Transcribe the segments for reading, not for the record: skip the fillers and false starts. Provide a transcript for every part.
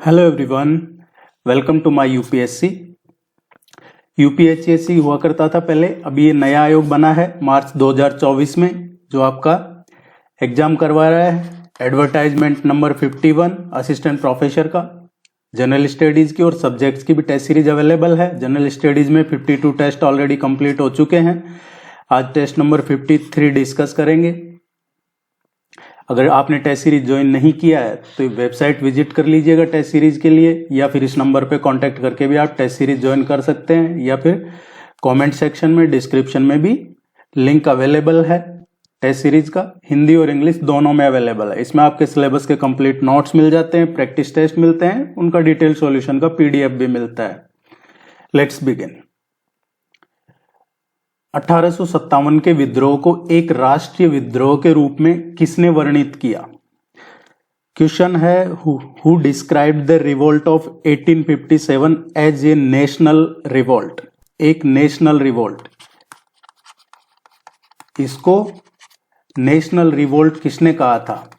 Hello everyone, welcome to my UPSC. UPHSC हुआ करता था पहले, अभी ये नया आयोग बना है मार्च 2024 में, जो आपका एग्जाम करवा रहा है। एडवर्टाइजमेंट नंबर 51 असिस्टेंट प्रोफेसर का, जनरल स्टडीज की और सब्जेक्ट्स की भी टेस्ट सीरीज अवेलेबल है। जनरल स्टडीज में 52 टेस्ट ऑलरेडी कंप्लीट हो चुके हैं। आज टेस्ट नंबर 53 डिस्कस करेंगे। अगर आपने टेस्ट सीरीज ज्वाइन नहीं किया है तो वेबसाइट विजिट कर लीजिएगा टेस्ट सीरीज के लिए, या फिर इस नंबर पे कांटेक्ट करके भी आप टेस्ट सीरीज ज्वाइन कर सकते हैं, या फिर कमेंट सेक्शन में डिस्क्रिप्शन में भी लिंक अवेलेबल है। टेस्ट सीरीज का हिंदी और इंग्लिश दोनों में अवेलेबल है। इसमें आपके सिलेबस के कंप्लीट नोट्स मिल जाते हैं, प्रैक्टिस टेस्ट मिलते हैं, उनका डिटेल सॉल्यूशन का पीडीएफ भी मिलता है। Let's begin. 1857 के विद्रोह को एक राष्ट्रीय विद्रोह के रूप में किसने वर्णित किया? क्वेश्चन है, who described the revolt of 1857 as a national revolt. एक नेशनल रिवोल्ट, इसको नेशनल रिवोल्ट किसने कहा था?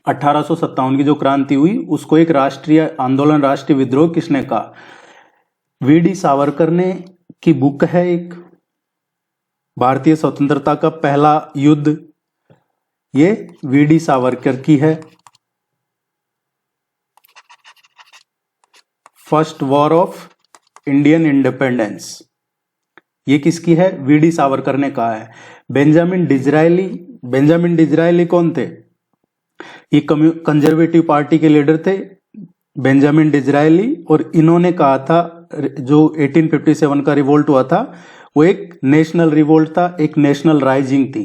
1857 की जो क्रांति हुई उसको एक राष्ट्रीय आंदोलन, राष्ट्रीय विद्रोह किसने कहा? वीडी सावरकर ने की बुक है एक, भारतीय स्वतंत्रता का पहला युद्ध, ये वीडी सावरकर की है। First war of Indian independence, ये किसकी है? वीडी सावरकर ने कहा है। बेंजामिन डिज़रायली कौन थे? ये कंजर्वेटिव पार्टी के लीडर थे बेंजामिन डिज़रायली, और इन्होंने कहा था जो 1857 का रिवोल्ट हुआ था वो एक नेशनल रिवोल्ट था, एक नेशनल राइजिंग थी।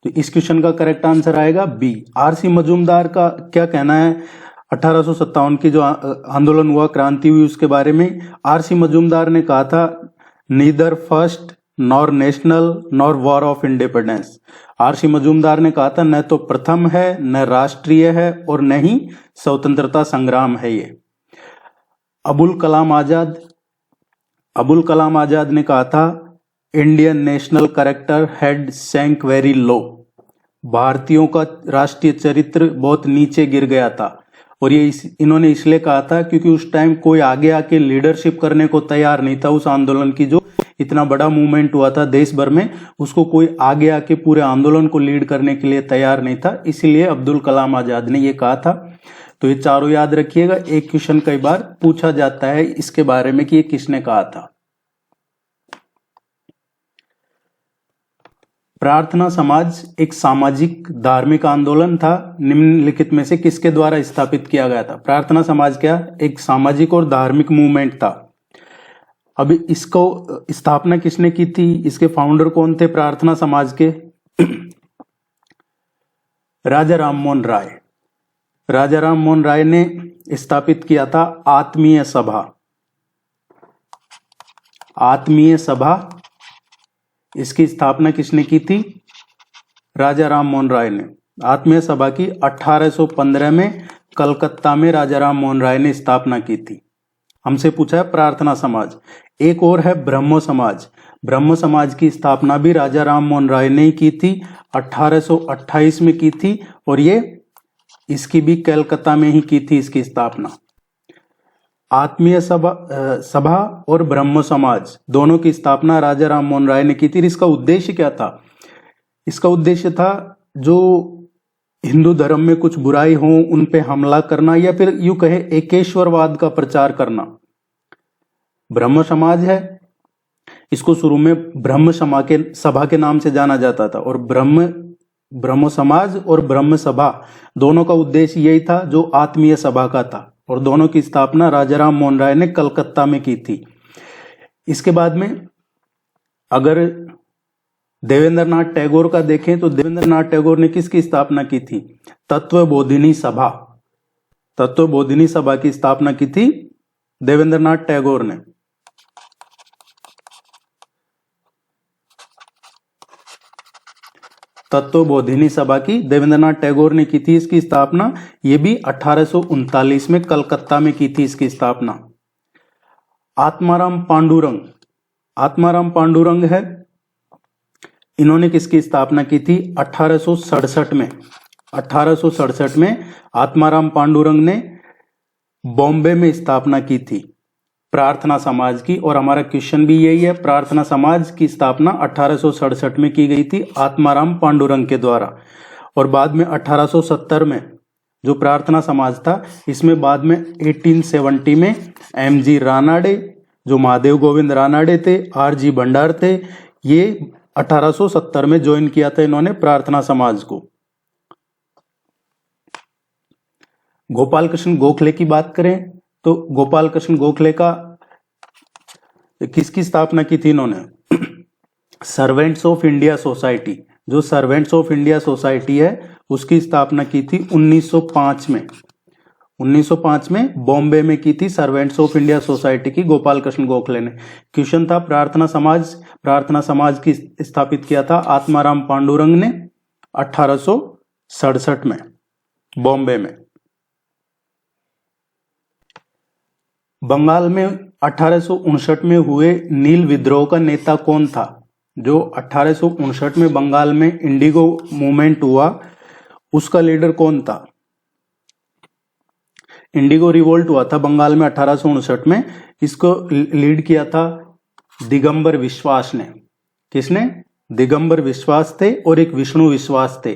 तो इस क्वेश्चन का करेक्ट आंसर आएगा बी। आरसी मजूमदार का क्या कहना है 1857 की जो आंदोलन हुआ, क्रांति हुई, उसके बारे में? आरसी मजूमदार ने कहा था, neither first nor national nor war of independence. RC Majumdar ने कहा था न तो प्रथम है, न राष्ट्रीय है, और न ही स्वतंत्रता संग्राम है ये। अबुल कलाम आजाद ने कहा था, Indian national character had sunk very low. भारतीयों का राष्ट्रीय चरित्र बहुत नीचे गिर गया था, और ये इन्होंने इसलिए कहा था क्योंकि उस टाइम कोई आगे आके लीडरशिप करने को तैयार नहीं था। उस आंदोलन की जो इतना बड़ा मूवमेंट हुआ था देश भर में, उसको कोई आगे आके पूरे आंदोलन को लीड करने के लिए तैयार नहीं था, इसलिए अब्दुल कलाम आजाद ने ये कहा था। तो ये चारों याद रखिएगा, एक क्वेश्चन कई बार पूछा जाता है इसके बारे में कि ये किसने कहा था। प्रार्थना समाज एक सामाजिक धार्मिक आंदोलन था, निम्नलिखित में से किसके द्वारा स्थापित किया गया था? प्रार्थना समाज क्या? एक सामाजिक और धार्मिक मूवमेंट था। अब इसको स्थापना किसने की थी? इसके फाउंडर कौन थे प्रार्थना समाज के? राजा राममोहन राय। राजा राममोहन राय ने स्थापित किया था आत्मीय सभा। आत्मीय सभा, इसकी स्थापना किसने की थी? राजा राममोहन राय ने। आत्मीय सभा की 1815 में कलकत्ता में राजा राममोहन राय ने स्थापना की थी। हमसे पूछा है प्रार्थना समाज। एक और है ब्रह्मो समाज। ब्रह्म समाज की स्थापना भी राजा राममोहन राय ने की थी, 1828 में की थी, और ये इसकी भी कलकत्ता में ही की थी इसकी स्थापना। आत्मीय सभा और ब्रह्म समाज दोनों की स्थापना राजा राममोहन राय ने की थी। इसका उद्देश्य क्या था? इसका उद्देश्य था जो हिंदू धर्म में कुछ बुराई हो उन पे हमला करना, या फिर यूं कहे एकेश्वरवाद का प्रचार करना। ब्रह्म समाज है, इसको शुरू में ब्रह्म सभा के नाम से जाना जाता था, और ब्रह्म समाज और ब्रह्म सभा दोनों का उद्देश्य यही था जो आत्मीय सभा का था, और दोनों की स्थापना राजा राममोहन राय ने कलकत्ता में की थी। इसके बाद में अगर देवेंद्रनाथ टैगोर का देखें तो देवेंद्रनाथ टैगोर ने किसकी स्थापना की थी? तत्वबोधिनी सभा। तत्वबोधिनी सभा की स्थापना की थी देवेंद्रनाथ टैगोर ने। तत्वबोधिनी सभा की देवेंद्रनाथ टैगोर ने की थी इसकी स्थापना। ये भी 1839 में कलकत्ता में की थी इसकी स्थापना। आत्माराम पांडुरंग है, इन्होंने किसकी स्थापना की थी? 1867 में। 1867 में आत्माराम पांडुरंग ने बॉम्बे में स्थापना की थी प्रार्थना समाज की। और हमारा क्वेश्चन भी यही है, प्रार्थना समाज की स्थापना 1867 में की गई थी आत्माराम पांडुरंग के द्वारा। और बाद में 1870 में जो प्रार्थना समाज था, इसमें बाद में 1870 में MG रानाडे, जो महादेव गोविंद रानाडे थे, RG भंडार थे, ये 1870 में ज्वाइन किया था इन्होंने प्रार्थना समाज को। गोपाल कृष्ण गोखले की बात करें तो गोपाल कृष्ण गोखले का किसकी स्थापना की थी इन्होंने? सर्वेंट्स ऑफ इंडिया सोसाइटी, जो सर्वेंट्स ऑफ इंडिया सोसाइटी है उसकी स्थापना की थी 1905 में। 1905 में बॉम्बे में की थी सर्वेंट्स ऑफ इंडिया सोसाइटी की गोपाल कृष्ण गोखले ने। क्वेश्चन था प्रार्थना समाज की स्थापित किया था आत्माराम पांडुरंग ने 1867 में बॉम्बे में। बंगाल में 1859 में हुए नील विद्रोह का नेता कौन था? जो 1859 में बंगाल में इंडिगो मूवमेंट हुआ उसका लीडर कौन था? इंडिगो रिवोल्ट हुआ था बंगाल में 1859 में, इसको लीड किया था दिगंबर विश्वास ने। किसने? दिगंबर विश्वास थे और एक विष्णु विश्वास थे।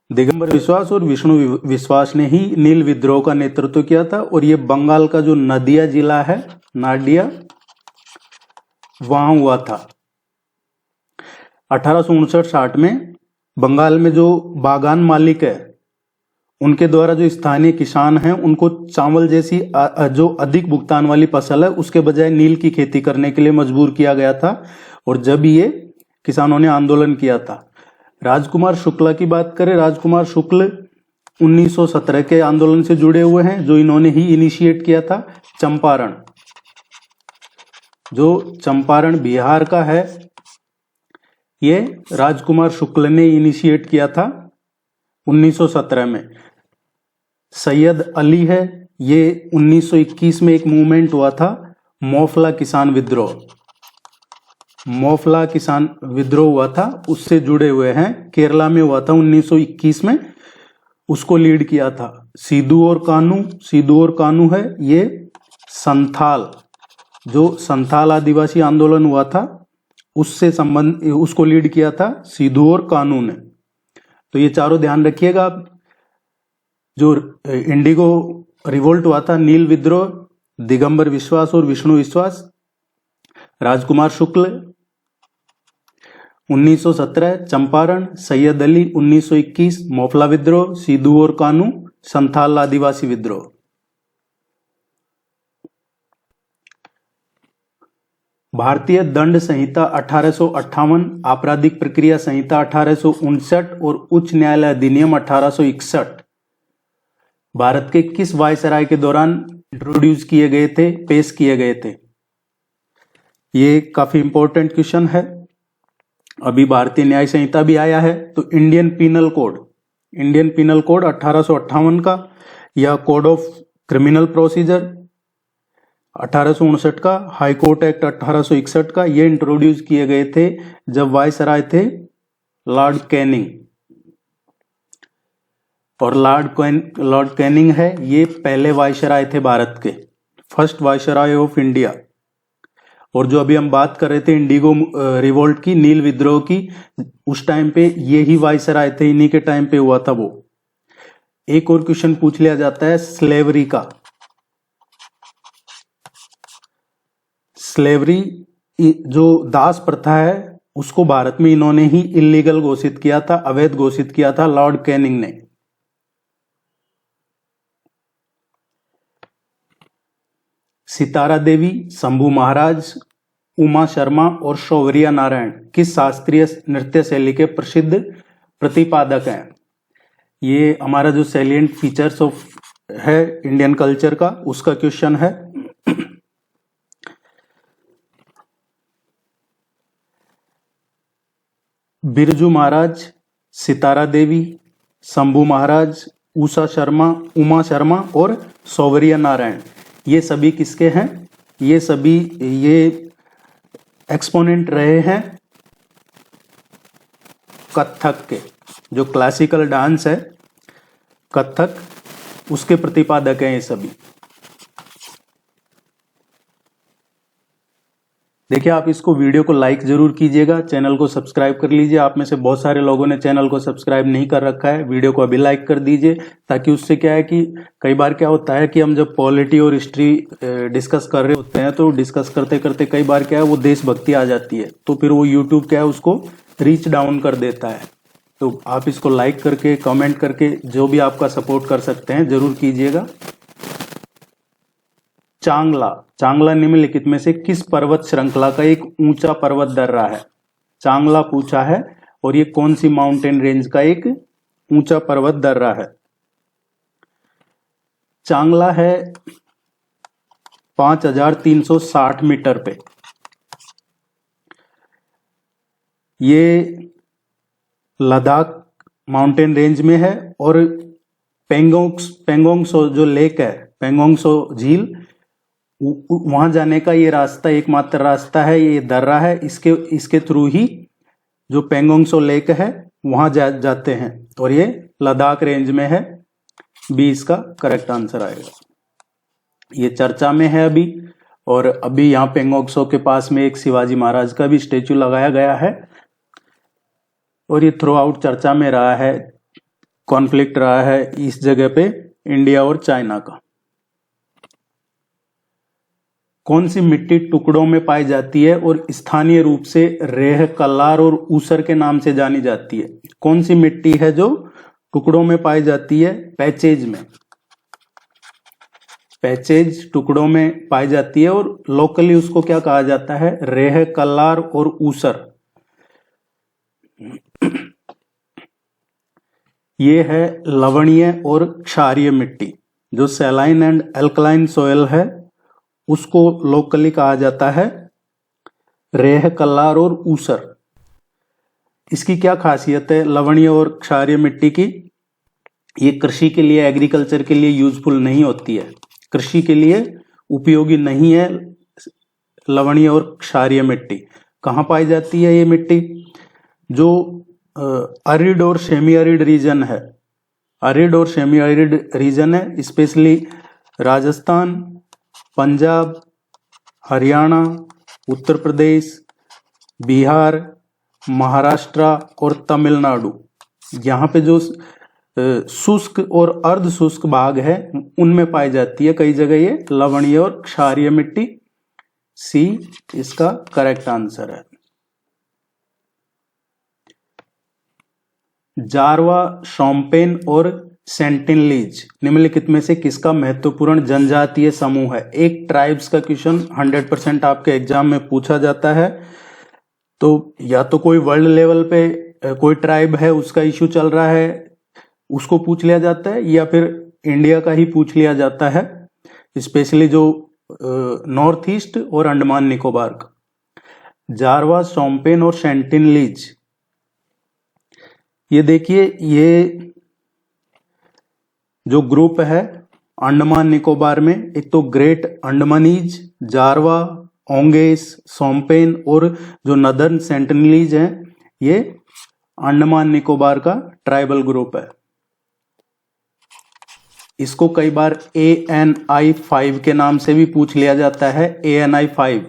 दिगंबर विश्वास और विष्णु विश्वास ने ही नील विद्रोह का नेतृत्व किया था। और ये बंगाल का जो नदिया जिला है, नाडिया, वहां हुआ था। 1859-60 में बंगाल में जो बागान मालिक है उनके द्वारा जो स्थानीय किसान हैं उनको चावल जैसी जो अधिक भुगतान वाली फसल है उसके बजाय नील की खेती करने के लिए मजबूर किया गया था। और जब ये किसानों ने आंदोलन किया था। राजकुमार शुक्ला की बात करें, राजकुमार शुक्ल 1917 के आंदोलन से जुड़े हुए हैं, जो इन्होंने ही इनिशिएट किया था चंपारण। जो चंपारण बिहार का है, ये राजकुमार शुक्ल ने इनिशिएट किया था 1917 में। सैयद अली है, ये 1921 में एक मूवमेंट हुआ था मोफला किसान विद्रोह। मोफला किसान विद्रोह हुआ था, उससे जुड़े हुए हैं। केरला में हुआ था 1921 में, उसको लीड किया था सीधू और कानू है ये संथाल, जो संथाल आदिवासी आंदोलन हुआ था उससे उसको लीड किया था सीधू और कानू ने। तो ये चारों ध्यान रखिएगा। जो इंडिगो रिवोल्ट हुआ था, नील विद्रोह, दिगंबर विश्वास और विष्णु विश्वास, राजकुमार शुक्ल 1917 चंपारण, सैयद अली 1921 मोफला विद्रोह, सीधू और कानू संथाल आदिवासी विद्रोह। भारतीय दंड संहिता 1858, आपराधिक प्रक्रिया संहिता 1859 और उच्च न्यायालय अधिनियम 1861 भारत के किस वायसराय के दौरान इंट्रोड्यूस किए गए थे, पेश किए गए थे? ये काफी इंपॉर्टेंट क्वेश्चन है। अभी भारतीय न्याय संहिता भी आया है, तो इंडियन पीनल कोड 1858 का, या कोड ऑफ क्रिमिनल प्रोसीजर 1859 का, हाई कोर्ट एक्ट 1861 का, ये इंट्रोड्यूस किए गए थे जब वायसराय थे लॉर्ड कैनिंग। और लॉर्ड कैनिंग है, ये पहले वायसराय थे भारत के, फर्स्ट वायसराय ऑफ इंडिया। और जो अभी हम बात कर रहे थे इंडिगो रिवोल्ट की, नील विद्रोह की, उस टाइम पे ये ही वायसराय थे, इन्हीं के टाइम पे हुआ था वो। एक और क्वेश्चन पूछ लिया जाता है स्लेवरी का। स्लेवरी जो दास प्रथा है उसको भारत में इन्होंने ही इलीगल घोषित किया था, अवैध घोषित किया था लॉर्ड कैनिंग ने। सितारा देवी, शंभू महाराज, उमा शर्मा और शौर्या नारायण किस शास्त्रीय नृत्य शैली के प्रसिद्ध प्रतिपादक हैं? ये हमारा जो सैलिएंट फीचर्स ऑफ है इंडियन कल्चर का, उसका क्वेश्चन है। बिरजू महाराज, सितारा देवी, शंभू महाराज, उमा शर्मा और शौर्या नारायण, ये सभी किसके हैं? ये सभी एक्सपोनेंट रहे हैं कथक के। जो क्लासिकल डांस है कथक, उसके प्रतिपादक हैं ये सभी। देखिए, आप इसको वीडियो को लाइक जरूर कीजिएगा, चैनल को सब्सक्राइब कर लीजिए। आप में से बहुत सारे लोगों ने चैनल को सब्सक्राइब नहीं कर रखा है, वीडियो को अभी लाइक कर दीजिए, ताकि उससे क्या है कि कई बार क्या होता है कि हम जब पॉलिटी और हिस्ट्री डिस्कस कर रहे होते हैं तो डिस्कस करते करते कई बार क्या है वो देशभक्ति आ जाती है, तो फिर वो यूट्यूब क्या है उसको रीच डाउन कर देता है। तो आप इसको लाइक करके, कमेंट करके, जो भी आपका सपोर्ट कर सकते हैं जरूर कीजिएगा। चांगला, चांगला निम्नलिखित में से किस पर्वत श्रृंखला का एक ऊंचा पर्वत दर्रा है? चांगला पूछा है, और ये कौन सी माउंटेन रेंज का एक ऊंचा पर्वत दर्रा है? चांगला है 5360 मीटर पे। ये लद्दाख माउंटेन रेंज में है, और पेंगोंग सो जो लेक है, पेंगोंग सो झील, वहां जाने का ये रास्ता एकमात्र रास्ता है, ये दर्रा है, इसके थ्रू ही जो पेंगोंग सो लेक है वहां जाते हैं, और ये लद्दाख रेंज में है। बी इसका करेक्ट आंसर आएगा। ये चर्चा में है अभी, और अभी यहाँ पेंगोंग सो के पास में एक शिवाजी महाराज का भी स्टेचू लगाया गया है, और ये थ्रू आउट चर्चा में रहा है, कॉन्फ्लिक्ट रहा है इस जगह पे इंडिया और चाइना का। कौन सी मिट्टी टुकड़ों में पाई जाती है और स्थानीय रूप से रेह, कल्लार और ऊसर के नाम से जानी जाती है? कौन सी मिट्टी है जो टुकड़ों में पाई जाती है? पैचेज में, पैचेज टुकड़ों में पाई जाती है, और लोकली उसको क्या कहा जाता है? रेह, कल्लार और ऊसर। ये है लवणीय और क्षारीय मिट्टी। जो सैलाइन एंड एल्कलाइन सोयल है उसको लोकली कहा जाता है रेह, कल्लार और ऊसर। इसकी क्या खासियत है लवणीय और क्षारीय मिट्टी की? ये कृषि के लिए, एग्रीकल्चर के लिए यूजफुल नहीं होती है, कृषि के लिए उपयोगी नहीं है लवणीय और क्षारीय मिट्टी। कहाँ पाई जाती है ये मिट्टी? जो अरिड और सेमी अरिड रीजन है, अरिड और सेमी अरिड रीजन है, स्पेशली राजस्थान, पंजाब, हरियाणा, उत्तर प्रदेश, बिहार, महाराष्ट्र और तमिलनाडु, यहाँ पे जो शुष्क और अर्ध शुष्क भाग है उनमें पाई जाती है कई जगह ये लवणीय और क्षारीय मिट्टी। सी इसका करेक्ट आंसर है। जारवा, शोम्पेन और सेंटिनलीज निम्नलिखित में से किसका महत्वपूर्ण जनजातीय समूह है? एक ट्राइब्स का क्वेश्चन 100% आपके एग्जाम में पूछा जाता है, तो या तो कोई वर्ल्ड लेवल पे कोई ट्राइब है उसका इश्यू चल रहा है उसको पूछ लिया जाता है, या फिर इंडिया का ही पूछ लिया जाता है, स्पेशली जो नॉर्थ ईस्ट और अंडमान निकोबार का। जारवा, शोम्पेन और सेंटिनलीज, ये देखिए, ये जो ग्रुप है अंडमान निकोबार में, एक तो ग्रेट अंडमानीज, जारवा, ओंगेस, शोम्पेन, और जो नदर्न सेंटिनलीज हैं, ये अंडमान निकोबार का ट्राइबल ग्रुप है। इसको कई बार ANI5 के नाम से भी पूछ लिया जाता है। ANI5,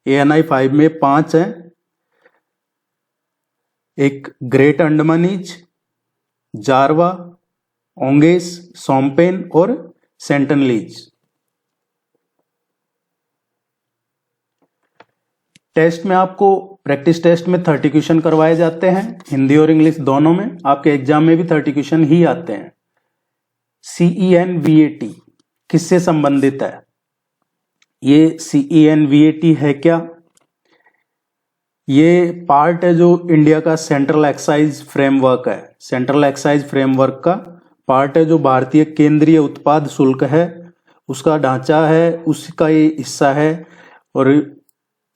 ANI5 में 5 हैं, एक ग्रेट अंडमानीज, जारवा, ओंगेस, शोम्पेन और सेंटिनलीज। टेस्ट में आपको प्रैक्टिस टेस्ट में 30 क्वेश्चन करवाए जाते हैं, हिंदी और इंग्लिश दोनों में। आपके एग्जाम में भी 30 क्वेश्चन ही आते हैं। CENVAT किससे संबंधित है? ये CENVAT है क्या? ये पार्ट है जो इंडिया का सेंट्रल एक्साइज फ्रेमवर्क है, सेंट्रल एक्साइज फ्रेमवर्क का पार्ट है, जो भारतीय केंद्रीय उत्पाद शुल्क है उसका ढांचा है, उसका ये हिस्सा है। और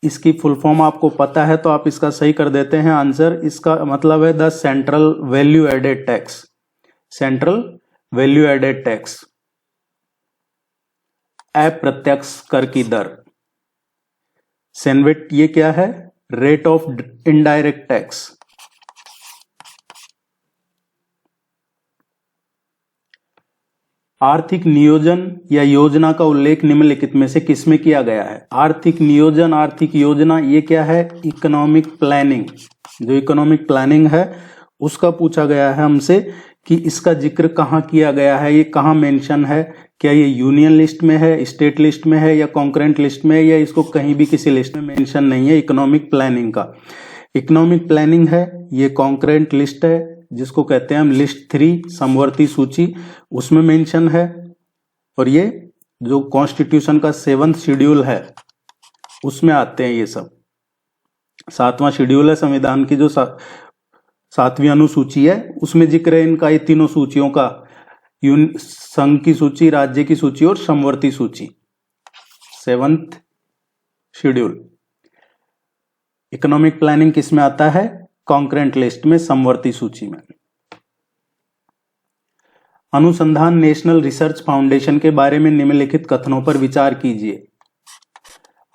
इसकी फुल फॉर्म आपको पता है तो आप इसका सही कर देते हैं आंसर। इसका मतलब है the central value added tax, central value added tax, अप्रत्यक्ष कर की दर। सेनवेट ये क्या है? Rate of indirect tax. आर्थिक नियोजन या योजना का उल्लेख निम्नलिखित में से किसमें किया गया है? आर्थिक नियोजन, आर्थिक योजना, ये क्या है? Economic planning. जो इकोनॉमिक प्लानिंग है उसका पूछा गया है हमसे कि इसका जिक्र कहाँ किया गया है, ये कहाँ मेंशन है, क्या ये यूनियन लिस्ट में है, स्टेट लिस्ट में है, या कॉन्करेंट लिस्ट में है, या इसको कहीं भी किसी लिस्ट में मेंशन नहीं है इकोनॉमिक प्लानिंग का। इकोनॉमिक प्लानिंग है, ये कॉन्करेंट लिस्ट है जिसको कहते हैं हम लिस्ट 3 समवर्ती सूची, उसमें मेंशन है। और ये जो कॉन्स्टिट्यूशन का 7th शेड्यूल है उसमें आते हैं ये सब। 7वां शेड्यूल है संविधान की, जो 7वीं अनुसूची है, उसमें जिक्र है इनका, ये तीनों सूचियों का, संघ की सूची, राज्य की सूची और समवर्ती सूची। 7th schedule. इकोनॉमिक प्लानिंग किस में आता है? कॉन्करेंट लिस्ट में, समवर्ती सूची में। अनुसंधान नेशनल रिसर्च फाउंडेशन के बारे में निम्नलिखित कथनों पर विचार कीजिए।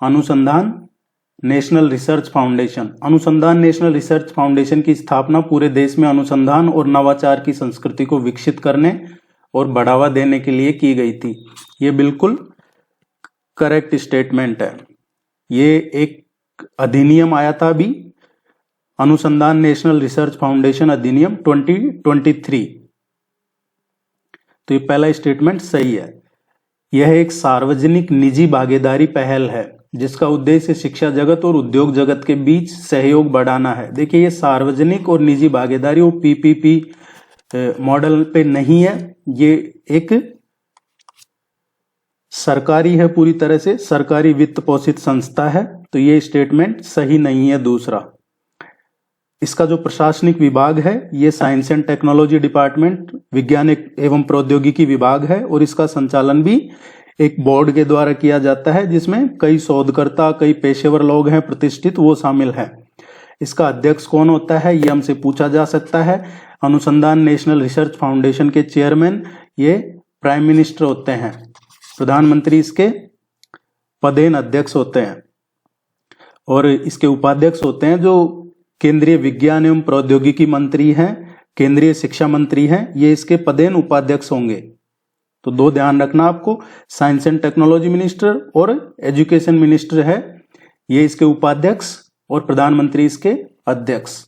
अनुसंधान नेशनल रिसर्च फाउंडेशन। अनुसंधान नेशनल रिसर्च फाउंडेशन की स्थापना पूरे देश में अनुसंधान और नवाचार की संस्कृति को विकसित करने और बढ़ावा देने के लिए की गई थी। ये बिल्कुल करेक्ट स्टेटमेंट है। ये एक अधिनियम आया था अभी, अनुसंधान नेशनल रिसर्च फाउंडेशन अधिनियम 2023। तो ये पहला स्टेटमेंट सही है। यह एक सार्वजनिक निजी भागीदारी पहल है जिसका उद्देश्य शिक्षा जगत और उद्योग जगत के बीच सहयोग बढ़ाना है। देखिए, ये सार्वजनिक और निजी भागीदारी वो पीपीपी मॉडल पे नहीं है, ये एक सरकारी है, पूरी तरह से सरकारी वित्त पोषित संस्था है। तो ये स्टेटमेंट सही नहीं है। दूसरा, इसका जो प्रशासनिक विभाग है ये साइंस एंड टेक्नोलॉजी डिपार्टमेंट, विज्ञान एवं प्रौद्योगिकी विभाग है, और इसका संचालन भी एक बोर्ड के द्वारा किया जाता है जिसमें कई शोधकर्ता, कई पेशेवर लोग हैं प्रतिष्ठित, वो शामिल हैं। इसका अध्यक्ष कौन होता है ये हमसे पूछा जा सकता है। अनुसंधान नेशनल रिसर्च फाउंडेशन के चेयरमैन ये प्राइम मिनिस्टर होते हैं, प्रधानमंत्री इसके पदेन अध्यक्ष होते हैं, और इसके उपाध्यक्ष होते हैं जो केंद्रीय विज्ञान एवं प्रौद्योगिकी मंत्री हैं, केंद्रीय शिक्षा मंत्री हैं, ये इसके पदेन उपाध्यक्ष होंगे। तो दो ध्यान रखना आपको, साइंस एंड टेक्नोलॉजी मिनिस्टर और एजुकेशन मिनिस्टर है, ये इसके उपाध्यक्ष और प्रधानमंत्री इसके अध्यक्ष।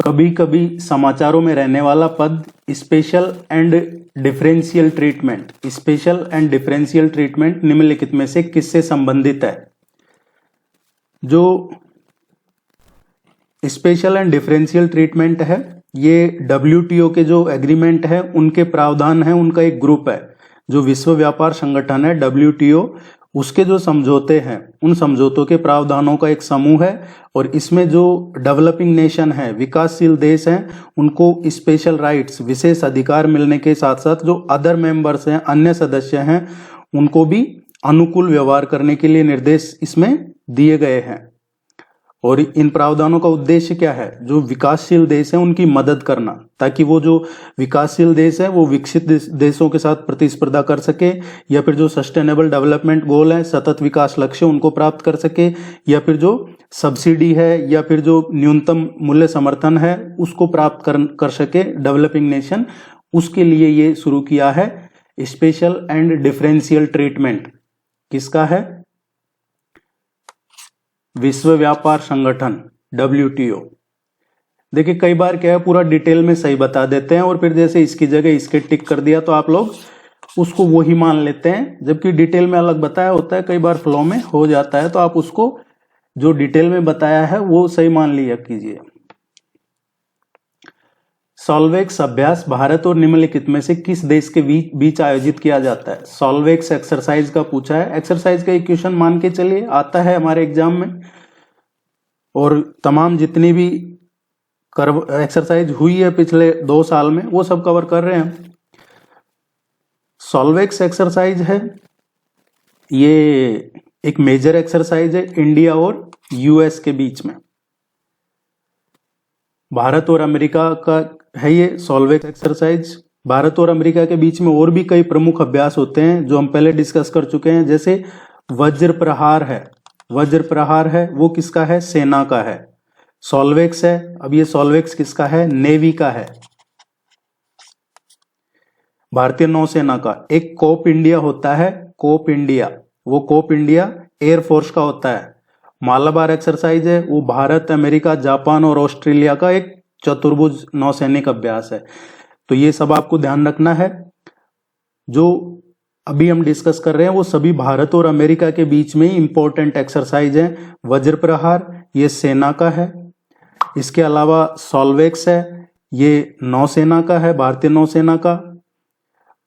कभी कभी समाचारों में रहने वाला पद special and differential treatment, special and differential treatment निम्नलिखित में से किससे संबंधित है? जो स्पेशल एंड डिफरेंशियल ट्रीटमेंट है ये WTO के जो एग्रीमेंट है उनके प्रावधान है, उनका एक ग्रुप है। जो विश्व व्यापार संगठन है WTO, उसके जो समझौते हैं उन समझौतों के प्रावधानों का एक समूह है, और इसमें जो डेवलपिंग नेशन है, विकासशील देश हैं, उनको स्पेशल राइट्स, विशेष अधिकार मिलने के साथ साथ जो अदर मेंबर्स हैं, अन्य सदस्य हैं, उनको भी अनुकूल व्यवहार करने के लिए निर्देश इसमें दिए गए हैं। और इन प्रावधानों का उद्देश्य क्या है? जो विकासशील देश हैं उनकी मदद करना, ताकि वो जो विकासशील देश है वो विकसित देशों के साथ प्रतिस्पर्धा कर सके, या फिर जो सस्टेनेबल डेवलपमेंट गोल है, सतत विकास लक्ष्य, उनको प्राप्त कर सके, या फिर जो सब्सिडी है या फिर जो न्यूनतम मूल्य समर्थन है उसको प्राप्त कर सके डेवलपिंग नेशन। उसके लिए ये शुरू किया है स्पेशल एंड डिफरेंशियल ट्रीटमेंट। किसका है? विश्व व्यापार संगठन WTO। देखिए, कई बार क्या है, पूरा डिटेल में सही बता देते हैं और फिर जैसे इसकी जगह इसके टिक कर दिया तो आप लोग उसको वही मान लेते हैं, जबकि डिटेल में अलग बताया होता है। कई बार फ्लो में हो जाता है, तो आप उसको जो डिटेल में बताया है वो सही मान लिया कीजिए। सॉल्वेक्स अभ्यास भारत और निम्नलिखित में से किस देश के बीच आयोजित किया जाता है? सॉल्वेक्स एक्सरसाइज का पूछा है। एक्सरसाइज का एक क्वेश्चन मान के चलिए आता है हमारे एग्जाम में, और तमाम जितनी भी एक्सरसाइज हुई है पिछले 2 साल में वो सब कवर कर रहे हैं। सॉल्वेक्स एक्सरसाइज है, ये एक मेजर एक्सरसाइज है इंडिया और US के बीच में। भारत और अमेरिका का है ये सॉल्वेक्स एक्सरसाइज। भारत और अमेरिका के बीच में और भी कई प्रमुख अभ्यास होते हैं जो हम पहले डिस्कस कर चुके हैं, जैसे वज्र प्रहार है, वज्र प्रहार है वो किसका है, सेना का है। सॉल्वेक्स है, अब ये सॉल्वेक्स किसका है, नेवी का है, भारतीय नौसेना का। एक कोप इंडिया होता है, कोप इंडिया, वो कोप इंडिया एयरफोर्स का होता है। मालाबार एक्सरसाइज है, वो भारत, अमेरिका, जापान और ऑस्ट्रेलिया का एक चतुर्भुज नौसैनिक अभ्यास है। तो ये सब आपको ध्यान रखना है। जो अभी हम डिस्कस कर रहे हैं वो सभी भारत और अमेरिका के बीच में ही इंपॉर्टेंट एक्सरसाइज है। वज्र प्रहार ये सेना का है, इसके अलावा सॉल्वेक्स है ये नौसेना का है, भारतीय नौसेना का।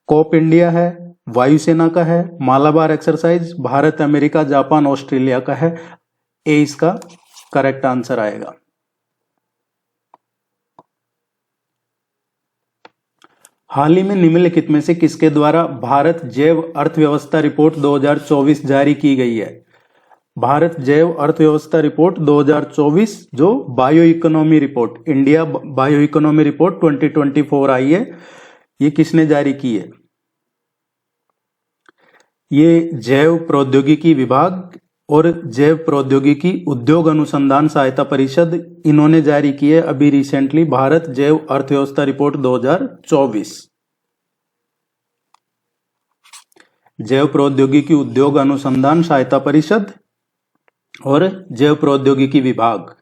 कोप इंडिया है वायुसेना का है। Malabar exercise Bharat, America, Japan, Australia का है। ए इसका करेक्ट आंसर आएगा। हाल ही में निम्नलिखित में से किसके द्वारा भारत जैव अर्थव्यवस्था रिपोर्ट 2024 जारी की गई है? भारत जैव अर्थव्यवस्था रिपोर्ट 2024 जो bio economy report, India bio economy report 2024 आई है, ये किसने जारी की है? ये जैव प्रौद्योगिकी विभाग और जैव प्रौद्योगिकी उद्योग अनुसंधान सहायता परिषद, इन्होंने जारी की है अभी रिसेंटली भारत जैव अर्थव्यवस्था रिपोर्ट 2024। जैव प्रौद्योगिकी उद्योग अनुसंधान सहायता परिषद और जैव प्रौद्योगिकी विभाग।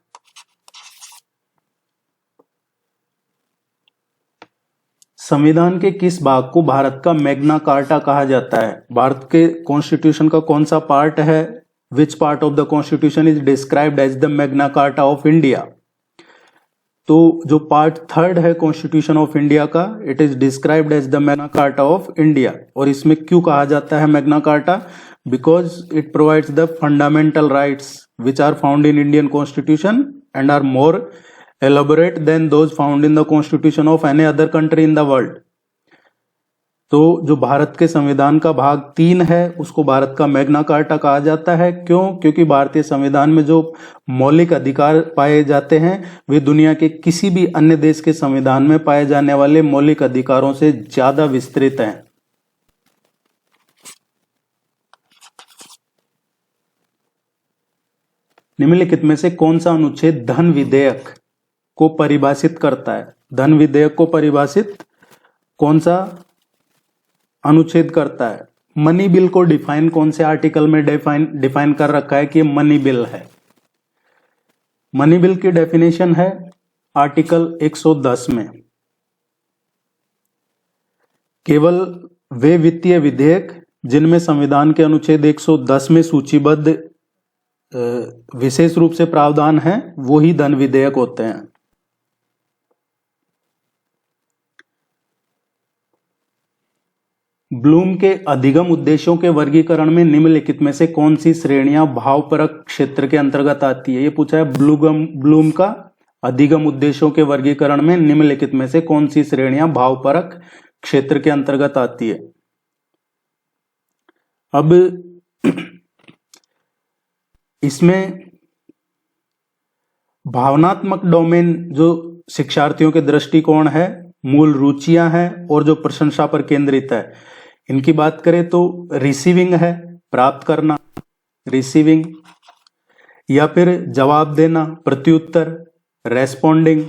संविधान के किस भाग को भारत का मैग्ना कार्टा कहा जाता है? भारत के कॉन्स्टिट्यूशन का कौन सा पार्ट है? Which part of the constitution is described as the Magna Carta of India? तो जो पार्ट 3 है कॉन्स्टिट्यूशन ऑफ इंडिया का, it is described as the Magna Carta of India. और इसमें क्यों कहा जाता है Magna Carta? Because it provides the fundamental rights which are found in Indian constitution and are more elaborate than those found in the constitution of any other country in the world। तो जो भारत के संविधान का भाग 3 है उसको भारत का Magna carta कहा जाता है। क्यों? क्योंकि भारतीय संविधान में जो मौलिक अधिकार पाए जाते हैं वे दुनिया के किसी भी अन्य देश के संविधान में पाए जाने वाले मौलिक अधिकारों से ज्यादा विस्तृत हैं। निम्नलिखित में से कौन सा अनुच्छेद धन विधेयक को परिभाषित करता है? धन विधेयक को परिभाषित कौन सा अनुच्छेद करता है? मनी बिल को डिफाइन कौन से आर्टिकल में डिफाइन कर रखा है कि मनी बिल है? मनी बिल की डेफिनेशन है आर्टिकल 110 में। केवल वे वित्तीय विधेयक जिनमें संविधान के अनुच्छेद 110 में सूचीबद्ध विशेष रूप से प्रावधान है वो ही धन विधेयक होते हैं। ब्लूम के अधिगम उद्देश्यों के वर्गीकरण में निम्नलिखित में से कौन सी श्रेणियां भावपरक क्षेत्र के अंतर्गत आती है? ये पूछा है ब्लूम का अधिगम उद्देश्यों के वर्गीकरण में निम्नलिखित में से कौन सी श्रेणियां भावपरक क्षेत्र के अंतर्गत आती है? अब इसमें भावनात्मक डोमेन जो शिक्षार्थियों के दृष्टिकोण है, मूल रुचियां हैं और जो प्रशंसा पर केंद्रित है, इनकी बात करें तो रिसीविंग है, प्राप्त करना, रिसीविंग, या फिर जवाब देना, प्रत्युत्तर, रेस्पोंडिंग,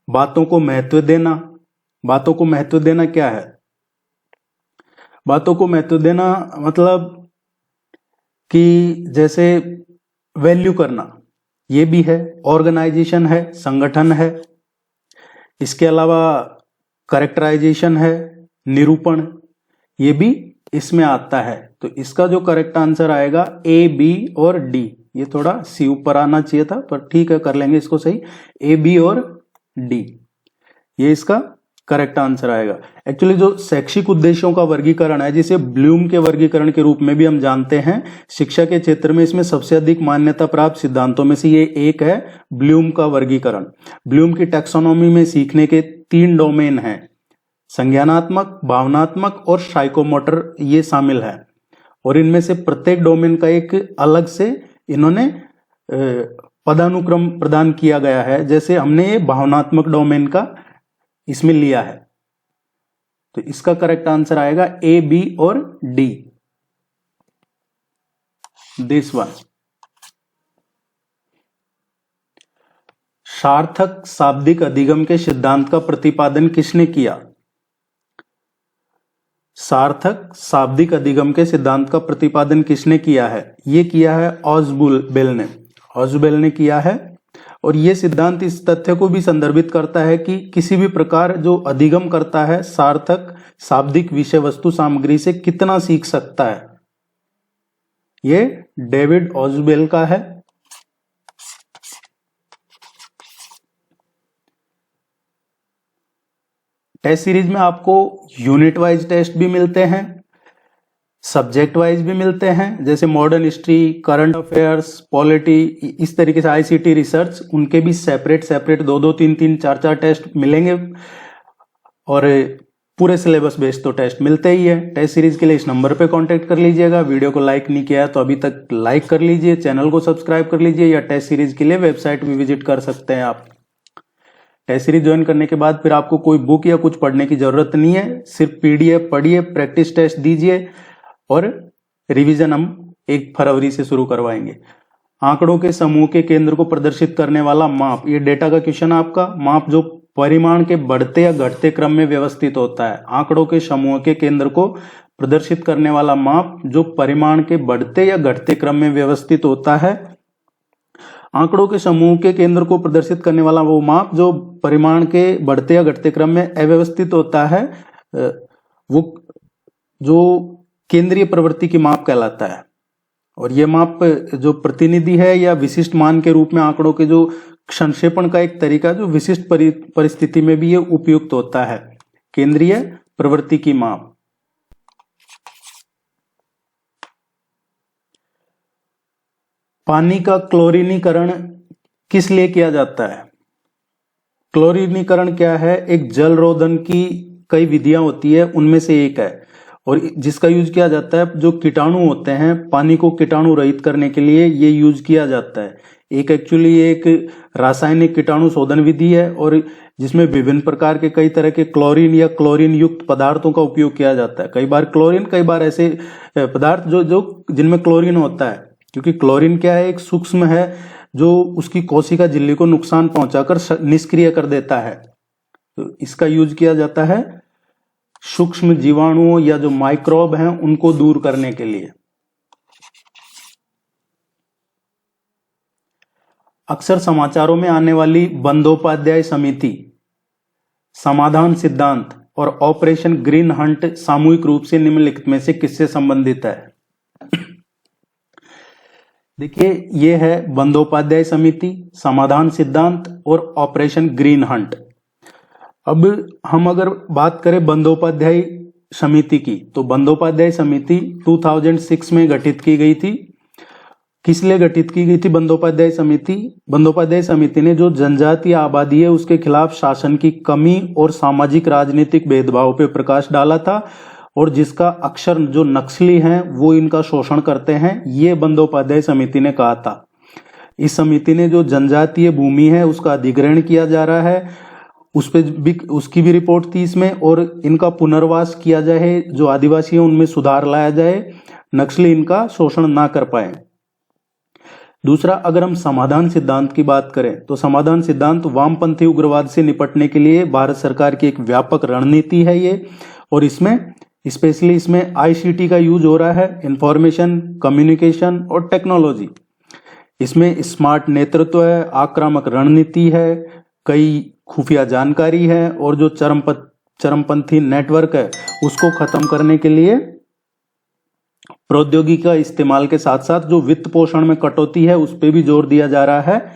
बातों को महत्व देना। बातों को महत्व देना क्या है? बातों को महत्व देना मतलब कि जैसे वैल्यू करना, ये भी है, ऑर्गेनाइजेशन है, संगठन है। इसके अलावा करेक्टराइजेशन है, निरूपण, ये भी इसमें आता है। तो इसका जो करेक्ट आंसर आएगा ए, बी और डी। ये थोड़ा सी ऊपर आना चाहिए था पर ठीक है, कर लेंगे इसको सही। ए, बी और डी, ये इसका करेक्ट आंसर आएगा। एक्चुअली जो शैक्षिक उद्देश्यों का वर्गीकरण है, जिसे ब्लूम के वर्गीकरण के रूप में भी हम जानते हैं, शिक्षा के क्षेत्र में इसमें सबसे अधिक मान्यता प्राप्त सिद्धांतों में से ये एक है, ब्लूम का वर्गीकरण। ब्लूम की टैक्सोनॉमी में सीखने के 3 डोमेन हैं, संज्ञानात्मक, भावनात्मक और साइकोमोटर, ये शामिल है। और इनमें से प्रत्येक डोमेन का एक अलग से इन्होंने पदानुक्रम प्रदान किया गया है। जैसे हमने ये भावनात्मक डोमेन का इसमें लिया है, तो इसका करेक्ट आंसर आएगा ए, बी और डी। This one. सार्थक शाब्दिक अधिगम के सिद्धांत का प्रतिपादन किसने किया? सार्थक शाब्दिक अधिगम के सिद्धांत का प्रतिपादन किसने किया है? ये किया है ऑज़बेल ने। ऑज़बेल ने किया है। और ये सिद्धांत इस तथ्य को भी संदर्भित करता है कि किसी भी प्रकार जो अधिगम करता है सार्थक शाब्दिक विषय वस्तु सामग्री से कितना सीख सकता है। ये डेविड ऑज़बेल का है। टेस्ट सीरीज में आपको यूनिट वाइज टेस्ट भी मिलते हैं, सब्जेक्ट वाइज भी मिलते हैं, जैसे modern history, current affairs, polity, इस तरीके से आईसीटी रिसर्च, उनके भी सेपरेट सेपरेट 2-2, 3-3, 4-4 टेस्ट मिलेंगे। और पूरे सिलेबस बेस्ड तो टेस्ट मिलते ही है। टेस्ट सीरीज के लिए इस नंबर पे कांटेक्ट कर लीजिएगा। वीडियो को लाइक नहीं किया है तो अभी तक लाइक कर लीजिए, चैनल को सब्सक्राइब कर लीजिए, या टेस्ट सीरीज के लिए वेबसाइट भी विजिट कर सकते हैं आप। टेस्ट सीरीज ज्वाइन करने के बाद फिर आपको कोई बुक या कुछ पढ़ने की जरूरत नहीं है, सिर्फ पीडीएफ पढ़िए, प्रैक्टिस टेस्ट दीजिए और रिवीजन हम 1 फरवरी से शुरू करवाएंगे। आंकड़ों के समूह के केंद्र को प्रदर्शित करने वाला माप, ये डेटा का क्वेश्चन आपका। माप जो परिमाण के बढ़ते या घटते क्रम में व्यवस्थित होता है। आंकड़ों के समूह के केंद्र को प्रदर्शित करने वाला माप जो परिमाण के बढ़ते या घटते क्रम में व्यवस्थित होता है। आंकड़ों के समूह के केंद्र को प्रदर्शित करने वाला वो माप जो परिमाण के बढ़ते या घटते क्रम में अव्यवस्थित होता है, वो जो केंद्रीय प्रवृत्ति की माप कहलाता है। और ये माप जो प्रतिनिधि है या विशिष्ट मान के रूप में आंकड़ों के जो संक्षेपण का एक तरीका जो विशिष्ट परिस्थिति में भी ये उपयुक्त होता है। केंद्रीय प्रवृत्ति की माप। पानी का क्लोरीनीकरण किस लिए किया जाता है? क्लोरीनीकरण क्या है? एक जल रोधन की कई विधियां होती है, उनमें से एक है, और जिसका यूज किया जाता है जो कीटाणु होते हैं, पानी को कीटाणु रहित करने के लिए ये यूज किया जाता है। एक एक्चुअली एक रासायनिक कीटाणु शोधन विधि है, और जिसमें विभिन्न प्रकार के कई तरह के क्लोरीन या क्लोरीन युक्त पदार्थों का उपयोग किया जाता है। कई बार क्लोरीन, कई बार ऐसे पदार्थ जो जिनमें क्लोरीन होता है, क्योंकि क्लोरीन क्या है, एक सूक्ष्म है जो उसकी कोशिका झिल्ली को नुकसान पहुंचाकर निष्क्रिय कर देता है। तो इसका यूज किया जाता है सूक्ष्म जीवाणुओं या जो माइक्रोब हैं उनको दूर करने के लिए। अक्सर समाचारों में आने वाली बंदोपाध्याय समिति, समाधान सिद्धांत और ऑपरेशन ग्रीन हंट सामूहिक रूप से निम्नलिखित में से किससे संबंधित है? देखिए, ये है बंदोपाध्याय समिति, समाधान सिद्धांत और ऑपरेशन ग्रीन हंट। अब हम अगर बात करें बंदोपाध्याय समिति की, तो बंदोपाध्याय समिति 2006 में गठित की गई थी। किस लिए गठित की गई थी बंदोपाध्याय समिति? बंदोपाध्याय समिति ने जो जनजातीय आबादी है उसके खिलाफ शासन की कमी और सामाजिक राजनीतिक भेदभाव पे प्रकाश डाला था, और जिसका अक्सर जो नक्सली हैं वो इनका शोषण करते हैं, ये बंदोपाध्याय समिति ने कहा था। इस समिति ने जो जनजातीय भूमि है उसका अधिग्रहण किया जा रहा है, उस पे भी उसकी भी रिपोर्ट थी इसमें, और इनका पुनर्वास किया जाए, जो आदिवासी हैं उनमें सुधार लाया जाए, नक्सली इनका शोषण ना कर पाए। दूसरा, अगर हम समाधान सिद्धांत की बात करें तो समाधान सिद्धांत वामपंथी उग्रवाद से निपटने के लिए भारत सरकार की एक व्यापक रणनीति है ये, और इसमें स्पेशली इसमें आईसीटी का यूज हो रहा है, इंफॉर्मेशन कम्युनिकेशन और टेक्नोलॉजी। इसमें स्मार्ट नेतृत्व है, आक्रामक रणनीति है, कई खुफिया जानकारी है, और जो चरमपंथी नेटवर्क है उसको खत्म करने के लिए प्रौद्योगिकी का इस्तेमाल के साथ साथ जो वित्त पोषण में कटौती है उस पर भी जोर दिया जा रहा है।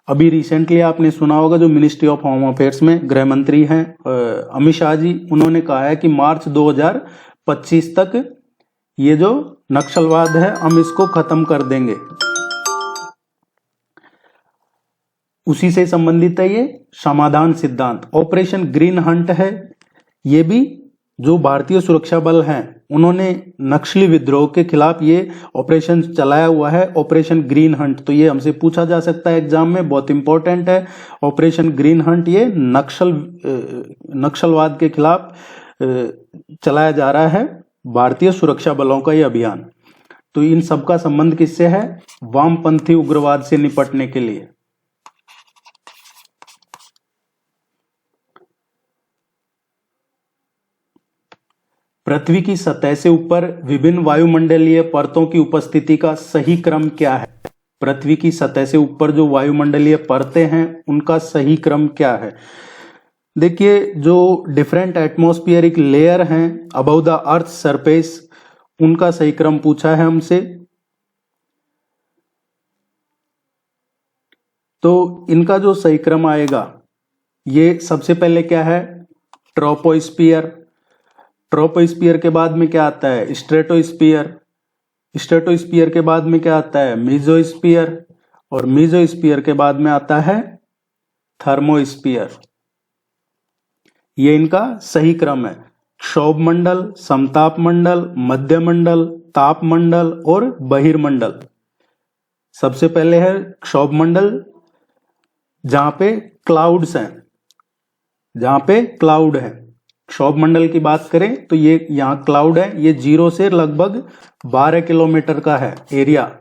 अभी रिसेंटली आपने सुना होगा जो मिनिस्ट्री ऑफ होम अफेयर्स में गृह मंत्री हैं अमित शाह जी, उन्होंने कहा है कि मार्च 2025 तक ये जो नक्सलवाद है हम इसको खत्म कर देंगे। उसी से संबंधित है ये समाधान सिद्धांत। ऑपरेशन ग्रीन हंट है, ये भी जो भारतीय सुरक्षा बल हैं उन्होंने नक्सली विद्रोह के खिलाफ ये ऑपरेशन चलाया हुआ है, ऑपरेशन ग्रीन हंट। तो ये हमसे पूछा जा सकता है एग्जाम में, बहुत इंपॉर्टेंट है। ऑपरेशन ग्रीन हंट ये नक्सलवाद के खिलाफ चलाया जा रहा है भारतीय सुरक्षा बलों का ये अभियान। तो इन सबका संबंध किससे है? वामपंथी उग्रवाद से निपटने के लिए। पृथ्वी की सतह से ऊपर विभिन्न वायुमंडलीय परतों की उपस्थिति का सही क्रम क्या है? पृथ्वी की सतह से ऊपर जो वायुमंडलीय परतें हैं उनका सही क्रम क्या है? देखिए, जो डिफरेंट एटमॉस्फेरिक लेयर हैं अबव द अर्थ सरफेस, उनका सही क्रम पूछा है हमसे। तो इनका जो सही क्रम आएगा, ये सबसे पहले क्या है? ट्रोपोस्फियर। ट्रोपोस्फियर के बाद में क्या आता है? स्ट्रेटोस्फियर। स्ट्रेटोस्फियर के बाद में क्या आता है? मीजोस्फियर। और मीजोस्फियर के बाद में आता है थर्मोस्फियर। ये इनका सही क्रम है। क्षोभ मंडल, समताप मंडल, मध्य मंडल, ताप मंडल और बहिर्मंडल। सबसे पहले है क्षोभ मंडल, जहां पे क्लाउड्स हैं, जहां पे क्लाउड है। क्षोभ मंडल की बात करें तो ये यहां क्लाउड है, ये 0 से लगभग 12 किलोमीटर का है एरिया,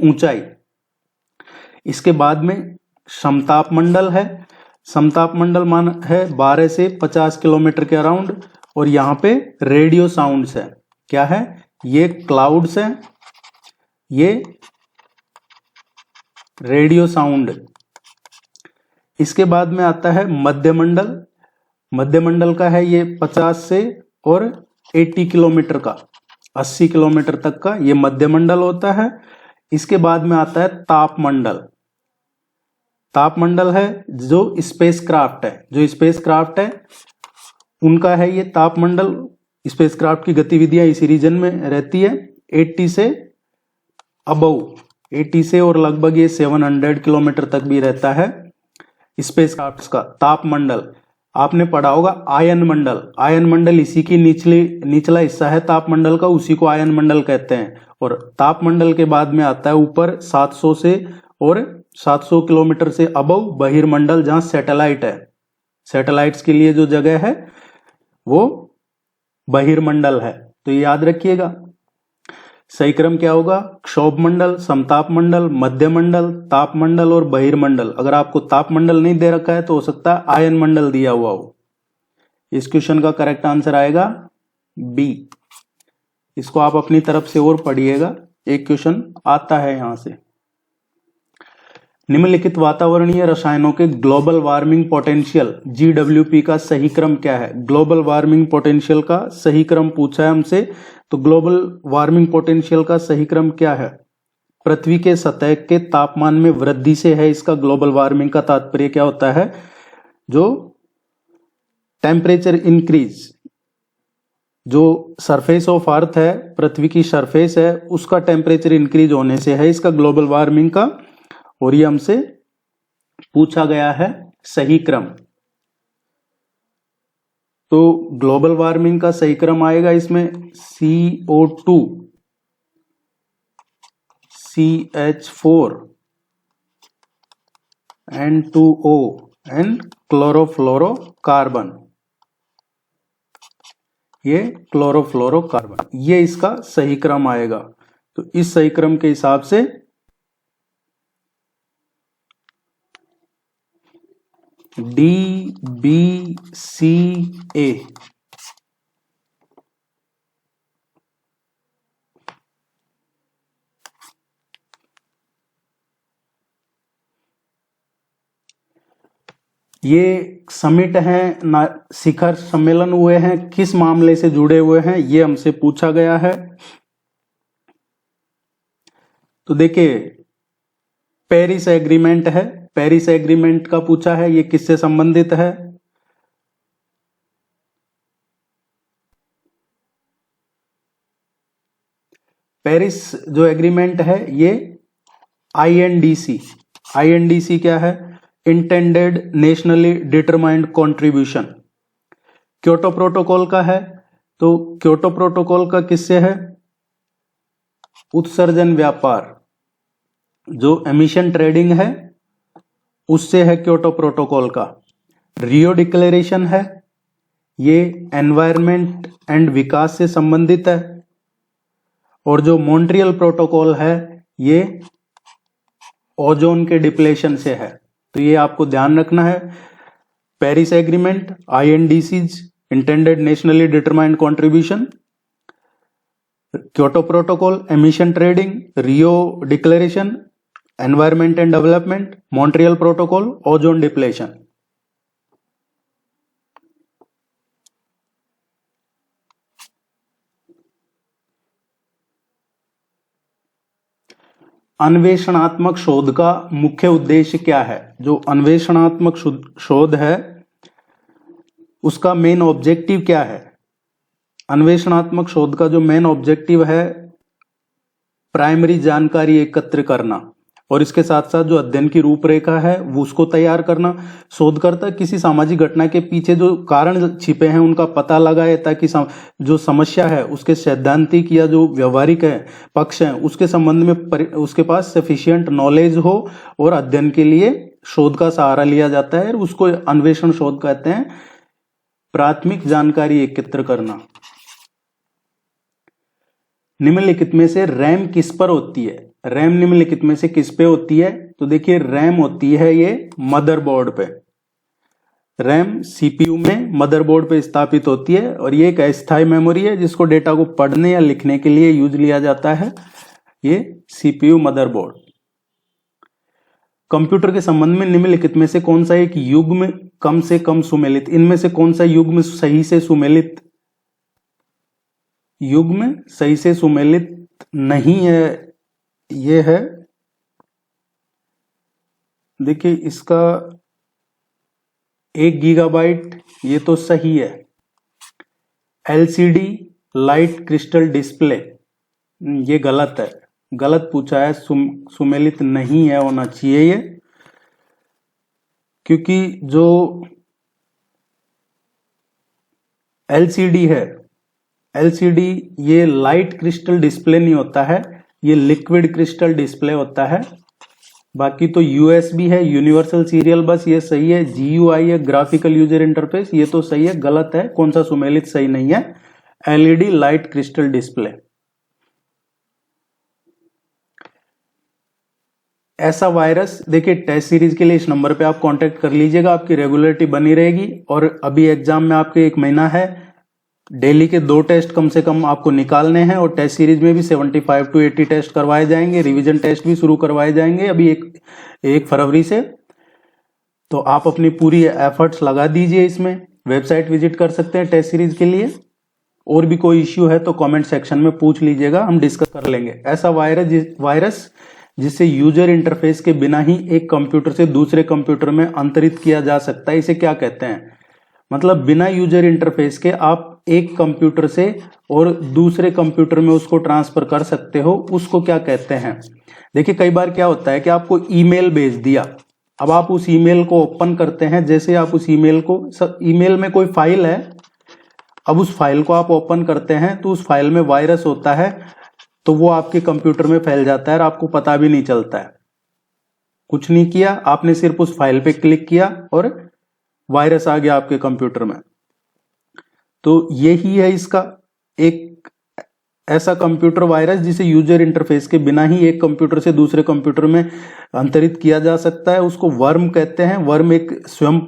ऊंचाई। इसके बाद में समताप मंडल है। समताप मंडल मान है 12 से 50 किलोमीटर के अराउंड, और यहां पे रेडियो साउंड्स है। क्या है? ये क्लाउड्स है, ये रेडियो साउंड। इसके बाद में आता है मध्यमंडल। मध्यमंडल का है ये 50 से और 80 किलोमीटर का, 80 किलोमीटर तक का ये मध्यमंडल होता है। इसके बाद में आता है तापमंडल। तापमंडल है जो स्पेसक्राफ्ट है, जो स्पेसक्राफ्ट है उनका है ये तापमंडल। स्पेसक्राफ्ट की गतिविधियां इसी रीजन में रहती है। 80 से अबव, 80 से और लगभग ये 700 किलोमीटर तक भी रहता है स्पेसक्राफ्ट का तापमंडल। आपने पढ़ा होगा आयन मंडल। आयन मंडल इसी की निचला हिस्सा है तापमंडल का, उसी को आयन मंडल कहते हैं। और तापमंडल के बाद में आता है ऊपर 700 से और 700 किलोमीटर से अबव बहिर्मंडल, जहां सैटेलाइट है। सैटेलाइट्स के लिए जो जगह है वो बहिर्मंडल है। तो ये याद रखिएगा। सही क्रम क्या होगा? क्षोभ मंडल, समताप मंडल, मध्यमंडल, तापमंडल और बहिर्मंडल। अगर आपको तापमंडल नहीं दे रखा है तो हो सकता है आयन मंडल दिया हुआ हो। इस क्वेश्चन का करेक्ट आंसर आएगा बी। इसको आप अपनी तरफ से और पढ़िएगा, एक क्वेश्चन आता है यहां से। निम्नलिखित वातावरणीय रसायनों के ग्लोबल वार्मिंग पोटेंशियल GWP का सही क्रम क्या है? ग्लोबल वार्मिंग पोटेंशियल का सही क्रम पूछा है हमसे। तो ग्लोबल वार्मिंग पोटेंशियल का सही क्रम क्या है? पृथ्वी के सतह के तापमान में वृद्धि से है इसका ग्लोबल वार्मिंग का तात्पर्य क्या होता है? जो टेम्परेचर इंक्रीज, जो सरफेस ऑफ अर्थ है, पृथ्वी की सरफेस है, उसका टेम्परेचर इंक्रीज होने से है इसका ग्लोबल वार्मिंग का। और ये हमसे पूछा गया है सही क्रम। तो ग्लोबल वार्मिंग का सही क्रम आएगा इसमें CO2, CH4, N2O and chlorofluorocarbon. ये क्लोरोफ्लोरोकार्बन, ये इसका सही क्रम आएगा। तो इस सही क्रम के हिसाब से DBCA। ये समिट हैं ना, शिखर सम्मेलन हुए हैं, किस मामले से जुड़े हुए हैं ये हमसे पूछा गया है। तो देखिए, पेरिस एग्रीमेंट है, पेरिस एग्रीमेंट का पूछा है, ये किससे संबंधित है? पेरिस जो एग्रीमेंट है ये INDC क्या है? Intended nationally determined contribution. Kyoto protocol का है, तो क्योटो प्रोटोकॉल का किससे है? उत्सर्जन व्यापार, जो एमिशन ट्रेडिंग है उससे है क्योटो प्रोटोकॉल का। रियो डिक्लेरेशन है, ये एनवायरनमेंट एंड विकास से संबंधित है। और जो मॉन्ट्रियल प्रोटोकॉल है ये ओजोन के डिप्लेशन से है, तो ये आपको ध्यान रखना है। Paris agreement, INDCs, intended nationally determined contribution, Kyoto protocol, emission trading, Rio declaration, environment and development, Montreal protocol, ozone depletion. अन्वेषणात्मक शोध का मुख्य उद्देश्य क्या है? जो अन्वेषणात्मक शोध है उसका मेन ऑब्जेक्टिव क्या है? अन्वेषणात्मक शोध का जो मेन ऑब्जेक्टिव है प्राइमरी जानकारी एकत्र करना, और इसके साथ साथ जो अध्ययन की रूपरेखा है वो उसको तैयार करना। शोधकर्ता किसी सामाजिक घटना के पीछे जो कारण छिपे हैं उनका पता लगाए, ताकि जो समस्या है उसके सैद्धांतिक या जो व्यवहारिक है पक्ष है उसके संबंध में उसके पास सफिशिएंट नॉलेज हो, और अध्ययन के लिए शोध का सहारा लिया जाता है। उसको अन्वेषण शोध कहते हैं। प्राथमिक जानकारी एकत्र करना। निम्नलिखित में से रैम किस पर होती है? रैम निम्नलिखित में से किस पे होती है? तो देखिए रैम होती है ये मदरबोर्ड पे। रैम CPU में मदरबोर्ड पे स्थापित होती है, और ये एक अस्थायी मेमोरी है जिसको डेटा को पढ़ने या लिखने के लिए यूज लिया जाता है। ये CPU मदरबोर्ड। कंप्यूटर के संबंध में निम्नलिखित में से कौन सा एक युग्म कम से कम सुमेलित? इनमें से कौन सा युग्म सही से सुमेलित? युग्म सही से सुमेलित नहीं है, ये है, देखिए इसका 1 गीगाबाइट, ये तो सही है। LCD लाइट क्रिस्टल डिस्प्ले, ये गलत है, गलत पूछा है, सुमेलित नहीं है, होना चाहिए ये, क्योंकि जो LCD है, LCD ये लाइट क्रिस्टल डिस्प्ले नहीं होता है, ये लिक्विड क्रिस्टल डिस्प्ले होता है। बाकी तो USB है, यूनिवर्सल सीरियल बस, ये सही है। GUI है, ग्राफिकल यूजर इंटरफेस, ये तो सही है। गलत है, कौन सा सुमेलित सही नहीं है? LED light crystal display. ऐसा वायरस, देखिए टेस्ट सीरीज के लिए इस नंबर पे आप कांटेक्ट कर लीजिएगा, आपकी रेगुलरिटी बनी रहेगी। और अभी एग्जाम में आपके 1 महीना है, डेली के 2 टेस्ट कम से कम आपको निकालने हैं, और टेस्ट सीरीज में भी 75 to 80 टेस्ट करवाए जाएंगे। रिवीजन टेस्ट भी शुरू करवाए जाएंगे अभी 1 फरवरी से। तो आप अपनी पूरी एफर्ट्स लगा दीजिए इसमें। वेबसाइट विजिट कर सकते हैं टेस्ट सीरीज के लिए। और भी कोई इश्यू है तो कमेंट सेक्शन में पूछ लीजिएगा, हम डिस्कस कर लेंगे। ऐसा वायरस जिससे यूजर इंटरफेस के बिना ही एक कंप्यूटर से दूसरे कंप्यूटर में अंतरित किया जा सकता है, इसे क्या कहते हैं? मतलब बिना यूजर इंटरफेस के आप एक कंप्यूटर से और दूसरे कंप्यूटर में उसको ट्रांसफर कर सकते हो, उसको क्या कहते हैं? देखिए कई बार क्या होता है कि आपको ईमेल भेज दिया, अब आप उस ईमेल को ओपन करते हैं, जैसे आप उस ईमेल में कोई फाइल है, अब उस फाइल को आप ओपन करते हैं तो उस फाइल में वायरस होता है, तो वो आपके कंप्यूटर में फैल जाता है और आपको पता भी नहीं चलता है। कुछ नहीं किया आपने, सिर्फ उस फाइल पे क्लिक किया और वायरस आ गया आपके कंप्यूटर में। तो यही है इसका एक ऐसा कंप्यूटर वायरस जिसे यूजर इंटरफेस के बिना ही एक कंप्यूटर से दूसरे कंप्यूटर में अंतरित किया जा सकता है, उसको वर्म कहते हैं। वर्म एक स्वयं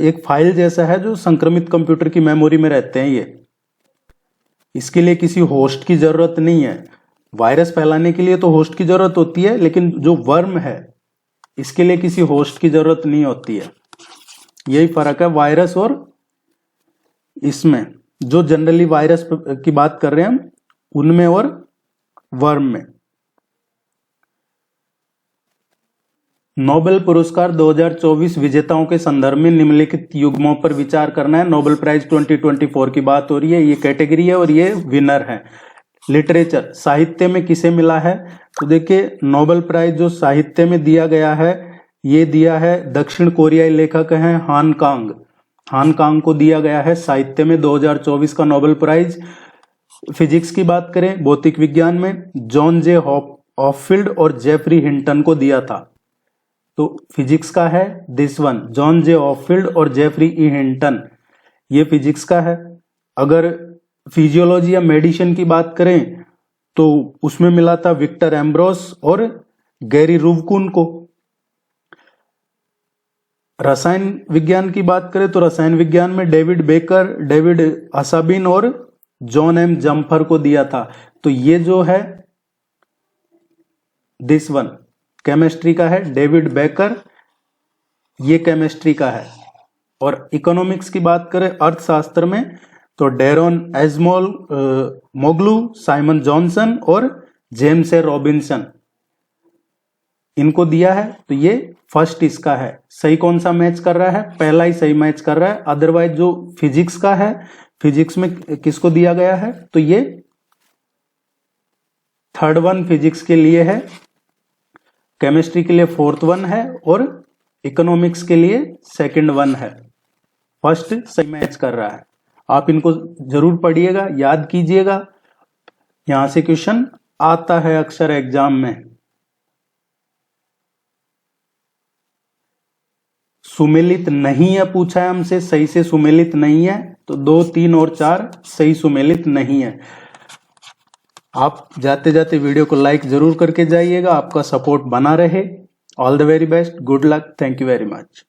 एक फाइल जैसा है जो संक्रमित कंप्यूटर की मेमोरी में रहते हैं। ये इसके लिए किसी होस्ट की जरूरत नहीं है। वायरस फैलाने के लिए तो होस्ट की जरूरत होती है, लेकिन जो वर्म है इसके लिए किसी होस्ट की जरूरत नहीं होती है। यही फर्क है वायरस और इसमें। जो जनरली वायरस की बात कर रहे हैं हम उनमें और वर्म में। नोबेल पुरस्कार 2024 विजेताओं के संदर्भ में निम्नलिखित युग्मों पर विचार करना है। नोबेल प्राइज 2024 की बात हो रही है, ये कैटेगरी है और ये विनर है। लिटरेचर, साहित्य में किसे मिला है? तो देखिए नोबेल प्राइज जो साहित्य में दिया गया है, ये दिया है दक्षिण कोरियाई लेखक हैं हान कांग। हान कांग को दिया गया है साहित्य में 2024 का नोबेल प्राइज। फिजिक्स की बात करें, भौतिक विज्ञान में जॉन जे हॉपफील्ड और जेफरी हिंटन को दिया था। तो फिजिक्स का है this one, John J Hopfield और जेफरी ई हिंटन, ये फिजिक्स का है। अगर फिजियोलॉजी या मेडिसिन की बात करें तो उसमें मिला था विक्टर एम्ब्रोस और गैरी रूवकुन को। रसायन विज्ञान की बात करें तो रसायन विज्ञान में डेविड बेकर, डेविड असाबिन और जॉन एम जम्फर को दिया था। तो ये जो है दिस वन केमिस्ट्री का है, डेविड बेकर, ये केमिस्ट्री का है। और इकोनॉमिक्स की बात करें अर्थशास्त्र में तो डेरोन एजमोल मोगलू, साइमन जॉनसन और जेम्स ए रॉबिन्सन, इनको दिया है। तो ये फर्स्ट इसका है। सही कौन सा मैच कर रहा है? पहला ही सही मैच कर रहा है। अदरवाइज जो फिजिक्स का है, फिजिक्स में किसको दिया गया है? तो ये थर्ड वन फिजिक्स के लिए है, केमिस्ट्री के लिए फोर्थ वन है और इकोनॉमिक्स के लिए सेकंड वन है। फर्स्ट सही मैच कर रहा है। आप इनको जरूर पढ़िएगा, याद कीजिएगा, यहां से क्वेश्चन आता है अक्सर एग्जाम में। सुमेलित नहीं है पूछा है हमसे, सही से सुमेलित नहीं है, तो 2, 3 और 4 सही सुमेलित नहीं है। आप जाते जाते वीडियो को लाइक जरूर करके जाइएगा, आपका सपोर्ट बना रहे। All the very best, good luck, thank you very much.